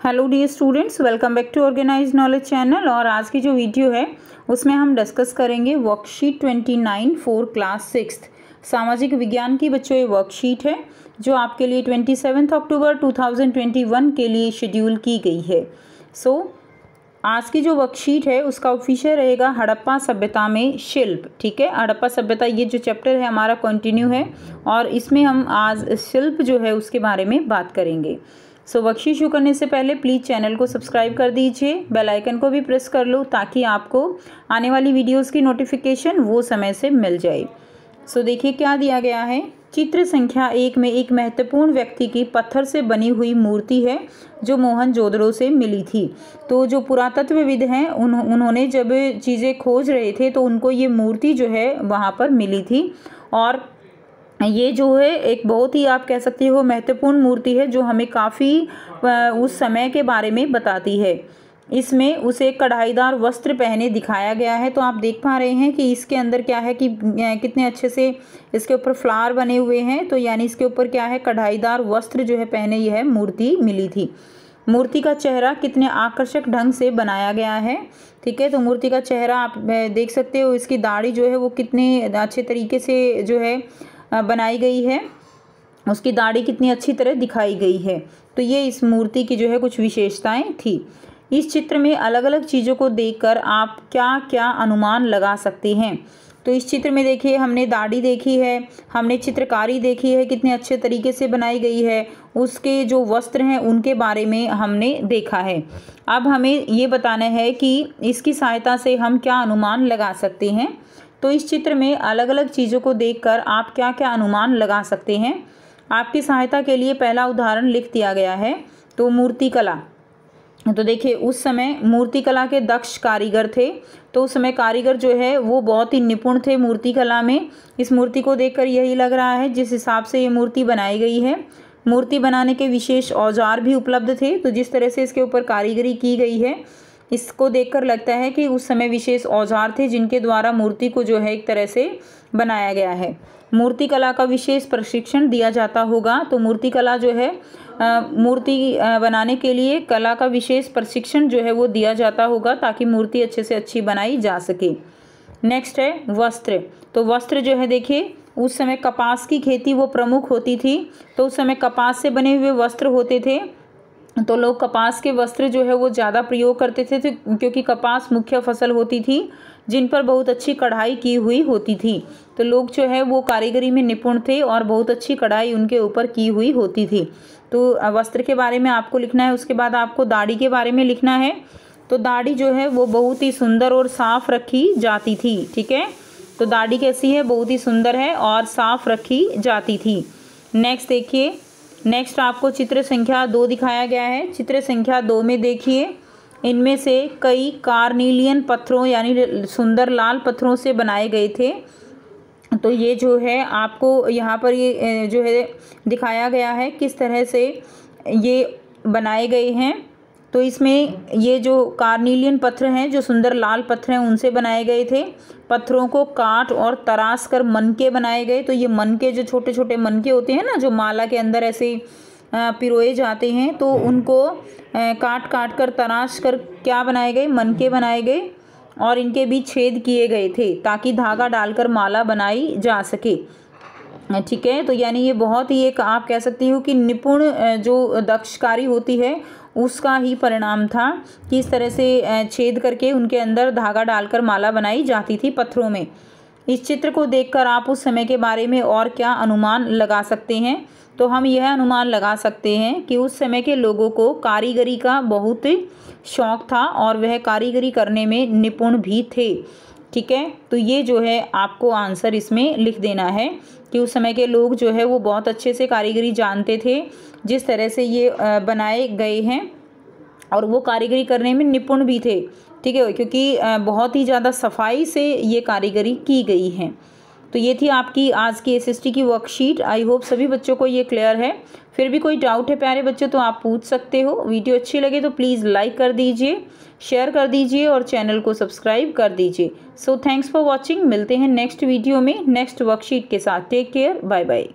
Hello dear students, welcome back to Organise Knowledge channel. और आज की जो वीडियो है उसमें हम डिस्कस करेंगे वर्कशीट 29 फॉर क्लास 6 सामाजिक विज्ञान की बच्चों ये वर्कशीट है जो आपके लिए 27 अक्टूबर 2021 के लिए शेड्यूल की गई है। आज की जो वर्कशीट है उसका विषय रहेगा हड़प्पा सभ्यता में शिल्प। ठीक है, हड़प्पा सभ्यता ये जो चैप्टर है हमारा कंटिन्यू है और इसमें हम आज शिल्प जो है उसके बारे में बात करेंगे। वर्कशीट शुरू करने से पहले प्लीज़ चैनल को सब्सक्राइब कर दीजिए, बेल आइकन को भी प्रेस कर लो ताकि आपको आने वाली वीडियोस की नोटिफिकेशन वो समय से मिल जाए। देखिए क्या दिया गया है। चित्र संख्या 1 में एक महत्वपूर्ण व्यक्ति की पत्थर से बनी हुई मूर्ति है जो मोहनजोदड़ो से मिली थी। तो जो पुरातत्वविद हैं उन्होंने जब चीज़ें खोज रहे थे तो उनको ये मूर्ति जो है वहाँ पर मिली थी और ये जो है एक बहुत ही आप कह सकते हो महत्वपूर्ण मूर्ति है जो हमें काफ़ी उस समय के बारे में बताती है। इसमें उसे कढ़ाईदार वस्त्र पहने दिखाया गया है। तो आप देख पा रहे हैं कि इसके अंदर क्या है कि कितने अच्छे से इसके ऊपर फ्लावर बने हुए हैं। तो यानी इसके ऊपर क्या है, कढ़ाईदार वस्त्र जो है पहने यह मूर्ति मिली थी। मूर्ति का चेहरा कितने आकर्षक ढंग से बनाया गया है। ठीक है, तो मूर्ति का चेहरा आप देख सकते हो, इसकी दाढ़ी जो है वो कितने अच्छे तरीके से जो है बनाई गई है, उसकी दाढ़ी कितनी अच्छी तरह दिखाई गई है। तो ये इस मूर्ति की जो है कुछ विशेषताएं थी। इस चित्र में अलग अलग चीज़ों को देखकर आप क्या क्या अनुमान लगा सकते हैं। तो इस चित्र में देखिए हमने दाढ़ी देखी है, हमने चित्रकारी देखी है कितने अच्छे तरीके से बनाई गई है, उसके जो वस्त्र हैं उनके बारे में हमने देखा है। अब हमें ये बताना है कि इसकी सहायता से हम क्या अनुमान लगा सकते हैं। तो इस चित्र में अलग अलग चीज़ों को देखकर आप क्या क्या अनुमान लगा सकते हैं। आपकी सहायता के लिए पहला उदाहरण लिख दिया गया है। तो मूर्तिकला, तो देखिए उस समय मूर्तिकला के दक्ष कारीगर थे। तो उस समय कारीगर जो है वो बहुत ही निपुण थे मूर्तिकला में। इस मूर्ति को देखकर यही लग रहा है जिस हिसाब से ये मूर्ति बनाई गई है। मूर्ति बनाने के विशेष औजार भी उपलब्ध थे। तो जिस तरह से इसके ऊपर कारीगरी की गई है इसको देखकर लगता है कि उस समय विशेष औजार थे जिनके द्वारा मूर्ति को जो है एक तरह से बनाया गया है। मूर्तिकला का विशेष प्रशिक्षण दिया जाता होगा। तो मूर्तिकला जो है मूर्ति बनाने के लिए कला का विशेष प्रशिक्षण जो है वो दिया जाता होगा ताकि मूर्ति अच्छे से अच्छी बनाई जा सके। नेक्स्ट है वस्त्र। तो वस्त्र जो है देखिए उस समय कपास की खेती वो प्रमुख होती थी। तो उस समय कपास से बने हुए वस्त्र होते थे। तो लोग कपास के वस्त्र जो है वो ज़्यादा प्रयोग करते थे क्योंकि कपास मुख्य फसल होती थी जिन पर बहुत अच्छी कढ़ाई की हुई होती थी। तो लोग जो है वो कारीगरी में निपुण थे और बहुत अच्छी कढ़ाई उनके ऊपर की हुई होती थी। तो वस्त्र के बारे में आपको लिखना है। उसके बाद आपको दाढ़ी के बारे में लिखना है। तो दाढ़ी जो है वो बहुत ही सुंदर और साफ़ रखी जाती थी। ठीक है, तो दाढ़ी कैसी है, बहुत ही सुंदर है और साफ़ रखी जाती थी। नेक्स्ट देखिए, नेक्स्ट आपको चित्र संख्या 2 दिखाया गया है। चित्र संख्या 2 में देखिए इनमें से कई कार्निलियन पत्थरों यानी सुंदर लाल पत्थरों से बनाए गए थे। तो ये जो है आपको यहाँ पर ये जो है दिखाया गया है किस तरह से ये बनाए गए हैं। तो इसमें ये जो कार्निलियन पत्थर हैं जो सुंदर लाल पत्थर हैं उनसे बनाए गए थे। पत्थरों को काट और तराश कर मनके बनाए गए। तो ये मनके जो छोटे छोटे मनके होते हैं ना जो माला के अंदर ऐसे पिरोए जाते हैं, तो उनको काट काट कर तराश कर क्या बनाए गए, मनके बनाए गए और इनके बीच छेद किए गए थे ताकि धागा डालकर माला बनाई जा सके। ठीक है, तो यानी ये बहुत ही एक आप कह सकती हो कि निपुण जो दक्षकारी होती है उसका ही परिणाम था कि इस तरह से छेद करके उनके अंदर धागा डालकर माला बनाई जाती थी पत्थरों में। इस चित्र को देखकर आप उस समय के बारे में और क्या अनुमान लगा सकते हैं। तो हम यह अनुमान लगा सकते हैं कि उस समय के लोगों को कारीगरी का बहुत शौक़ था और वह कारीगरी करने में निपुण भी थे। ठीक है, तो ये जो है आपको आंसर इसमें लिख देना है कि उस समय के लोग जो है वो बहुत अच्छे से कारीगरी जानते थे जिस तरह से ये बनाए गए हैं और वो कारीगरी करने में निपुण भी थे। ठीक है, क्योंकि बहुत ही ज़्यादा सफाई से ये कारीगरी की गई है। तो ये थी आपकी आज की एसएसटी की वर्कशीट। आई होप सभी बच्चों को ये क्लियर है। फिर भी कोई डाउट है प्यारे बच्चों तो आप पूछ सकते हो। वीडियो अच्छी लगे तो प्लीज़ लाइक कर दीजिए, शेयर कर दीजिए और चैनल को सब्सक्राइब कर दीजिए। So thanks for watching. मिलते हैं नेक्स्ट वीडियो में नेक्स्ट वर्कशीट के साथ। Take care, bye bye.